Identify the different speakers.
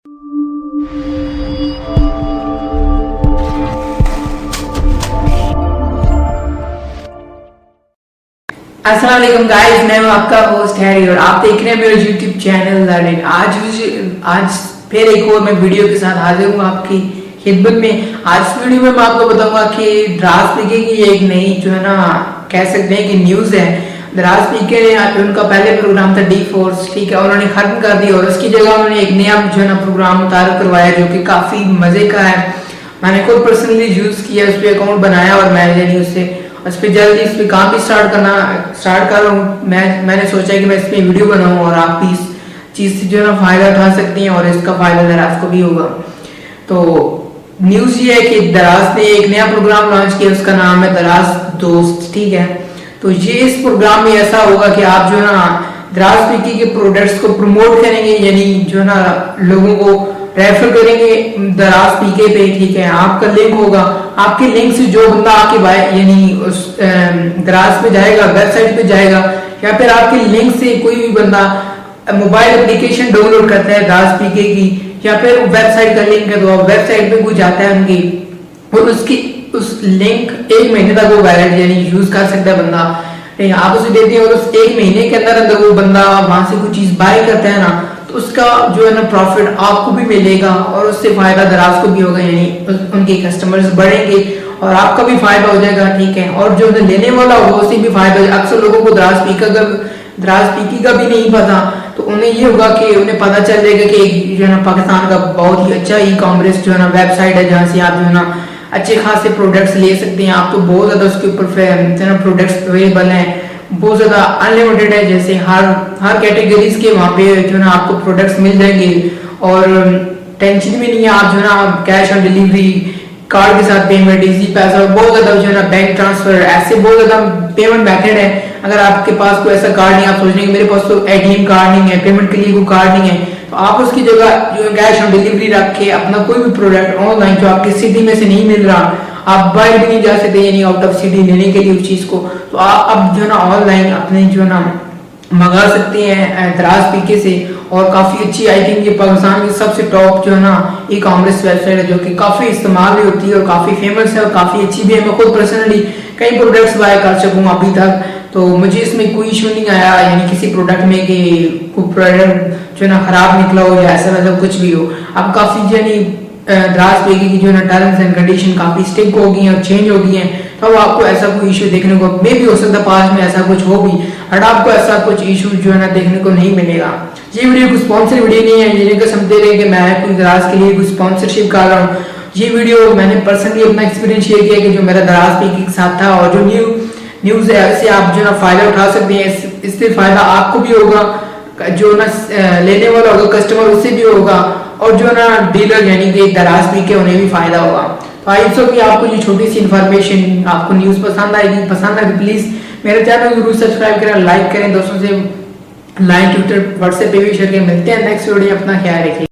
Speaker 1: अस्सलाम वालेकुम गाइस, मैं हूं आपका होस्ट हैरी और आप देख रहे हैं मेरा यूट्यूब चैनल लर्निंग। आज फिर एक और मैं वीडियो के साथ हाजिर हूं आपकी खिदमत में। आज इस वीडियो में मैं आपको बताऊंगा कि दराज पीके की एक नई जो है ना कह सकते हैं कि न्यूज़ है। दराज पीके ने उनका पहले प्रोग्राम था डी फोर्स, ठीक है, उन्होंने खत्म कर दिया और उसकी जगह उन्होंने एक नया जो है ना प्रोग्राम मुतारिफ करवाया जो कि काफ़ी मज़े का है। मैंने खुद पर्सनली यूज़ किया, उस पर अकाउंट बनाया और मैं यानी उस पर जल्दी इस पर काम भी स्टार्ट कर रहा हूँ। मैंने सोचा कि मैं इस पर वीडियो बनाऊँ और आप भी इस चीज़ से जो है ना फ़ायदा उठा सकती हैं और इसका फ़ायदा दराज को भी होगा। तो न्यूज़ ये है कि दराज ने एक नया प्रोग्राम लॉन्च किया, उसका नाम है दराज दोस्त, ठीक है। तो ये इस प्रोग्राम में ऐसा होगा कि आप जो है ना दराज पीके के प्रोडक्ट्स को प्रमोट करेंगे, यानी जो है ना लोगों को रेफर करेंगे दराज पीके पे, ठीक है। आपका लिंक होगा, आपके लिंक से जो बंदा आपके यानी उस दराज पे जाएगा, वेबसाइट पे जाएगा, या फिर आपके लिंक से कोई भी बंदा मोबाइल एप्लीकेशन डाउनलोड करता है दराज पीके की, या फिर वेबसाइट का लिंक है तो आप वेबसाइट पे कोई जाता है उनकी और उसकी उस लिंक 1 महीने तक वो वैलिड यानी यूज कर सकता है बंदा। आप उसे देते हैं और उस 1 महीने के अंदर अंदर वो बंदा वहां से कोई चीज बाय करता है ना, तो उसका जो है ना प्रॉफिट आपको भी मिलेगा और उससे फायदा दराज को भी होगा, यानी उनके कस्टमर्स बढ़ेंगे और आपका भी फायदा हो जाएगा, ठीक है। और जो लेने वाला होगा उससे भी फायदा हो जाएगा। अक्सर लोगों को दराज पीके का भी नहीं पता, तो उन्हें ये होगा कि उन्हें पता चल जाएगा कि जो है ना पाकिस्तान का बहुत ही अच्छा ई कॉमर्स जो है ना वेबसाइट है जहाँ से आप जो है ना अच्छे खासे प्रोडक्ट्स ले सकते हैं। आप तो बहुत ज्यादा उसके ऊपर जो है प्रोडक्ट्स अवेलेबल हैं, बहुत ज्यादा अनलिमिटेड है, जैसे हर कैटेगरीज के वहाँ पे जो है ना आपको प्रोडक्ट्स मिल जाएंगे और टेंशन भी नहीं है। आप जो है ना कैश ऑन डिलीवरी, कार्ड के साथ पेमेंट, इजी पैसा, बहुत ज्यादा जो है ना बैंक ट्रांसफर, ऐसे बहुत ज्यादा पेमेंट मेथड है। अगर आपके पास कोई ऐसा कार्ड नहीं, आप सोच रहे हैं कि मेरे पास तो एटीएम कार्ड नहीं है, पेमेंट के लिए कोई कार्ड नहीं है, तो आप उसकी जगह जो कैश ऑन डिलीवरी रख के अपना कोई भी प्रोडक्ट ऑनलाइन जो आपकी सिटी में से नहीं मिल रहा, आप बाहर भी नहीं जा सकते यानी आउट ऑफ सिटी लेने के लिए उस चीज को, तो आप अब जो है ना ऑनलाइन अपने जो है ना मंगा सकते हैं दराज पीके से। और काफी अच्छी, आई थिंक ये पाकिस्तान की सबसे टॉप जो है ना ई कॉमर्स वेबसाइट है जो कि काफी इस्तेमाल भी होती है और काफी फेमस है और काफी अच्छी भी है। मैं खुद पर्सनली कई प्रोडक्ट्स बाय कर चुका अभी तक, तो मुझे इसमें कोई इशू नहीं आया, यानी किसी प्रोडक्ट में कि कोई प्रोडक्ट जो है ना खराब निकला हो या ऐसा वैसा कुछ भी हो। अब काफी यानी दराज पीके की जो है ना टर्म्स एंड कंडीशन काफी स्ट्रिक्ट हो गई हैं और चेंज हो गई हैं, तो अब आपको ऐसा कोई इशू देखने को मे भी हो सकता है, पास में ऐसा कुछ हो भी, बट आपको ऐसा कुछ इशू जो है ना देखने को नहीं मिलेगा। ये वीडियो कोई स्पॉन्सर वीडियो नहीं है, ये नहीं समझते रहे कि मैं कोई दराज के लिए कोई स्पॉन्सरशिप कर रहा हूँ। ये वीडियो मैंने पर्सनली अपना एक्सपीरियंस शेयर किया कि जो मेरा दराज पीके के साथ था और जो न्यूज़ है इससे आप जो ना फायदा उठा सकते हैं। इससे फायदा आपको भी होगा, जो ना लेने वाला होगा कस्टमर उससे भी होगा, और जो ना डीलर यानी कि दराज पीके उन्हें भी फायदा होगा। तो आई होप कि आपको ये छोटी सी इन्फॉर्मेशन, आपको न्यूज़ पसंद आएगी। पसंद आए तो प्लीज़ मेरे चैनल को जरूर सब्सक्राइब करें, लाइक करें, दोस्तों से लाइक, ट्विटर, व्हाट्सएप पे भी शेयर करें। मिलते हैं नेक्स्ट वीडियो, अपना ख्याल रखिए।